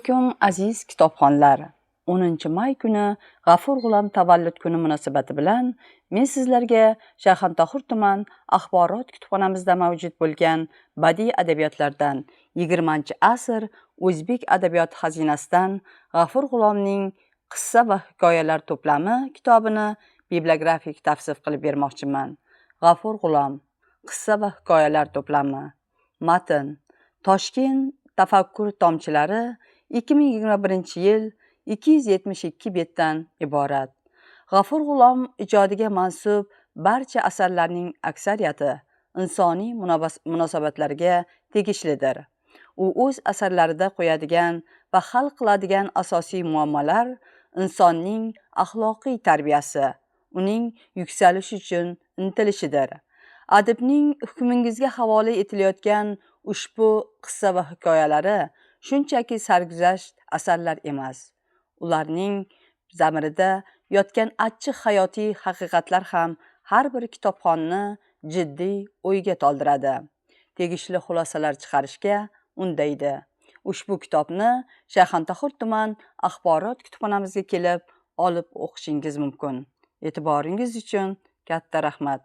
alaykum aziz kitobxonlar. 10-may kuni G'afur G'ulom tavallud kuni munosabati bilan men sizlarga Shayxontohur tuman axborot kutubxonamizda mavjud bo'lgan badiiy adabiyotlardan 20-asr o'zbek adabiyoti xazinasidan G'afur G'ulomning qissa va hikoyalar to'plami kitobini bibliografik tavsif qilib bermoqchiman. G'afur G'ulom qissa va hikoyalar to'plami. Matn Toshkent tafakkur tomchilari 2021-yil 272 betdan iborat. G'afur G'ulom ijodiga mansub barcha asarlarning aksariyati insoniy munosabatlarga tegishlidir. U o'z asarlarida qo'yadigan va hal qiladigan asosiy muammolar insonning axloqiy tarbiyasi, uning yuksalishi uchun intilishidir. Adibning hukmingizga havola etilayotgan ushbu qissa va hikoyalari shunchaki sarguzasht asarlar emas. Ularning zamirida yotgan achchiq hayotiy haqiqatlar ham har bir kitobxonni jiddiy o'yga toldiradi, tegishli xulosalar chiqarishga undaydi. Ushbu kitobni Shayxontohur tuman axborot kutubxonamizga kelib olib o'qishingiz mumkin. E'tiboringiz uchun katta rahmat.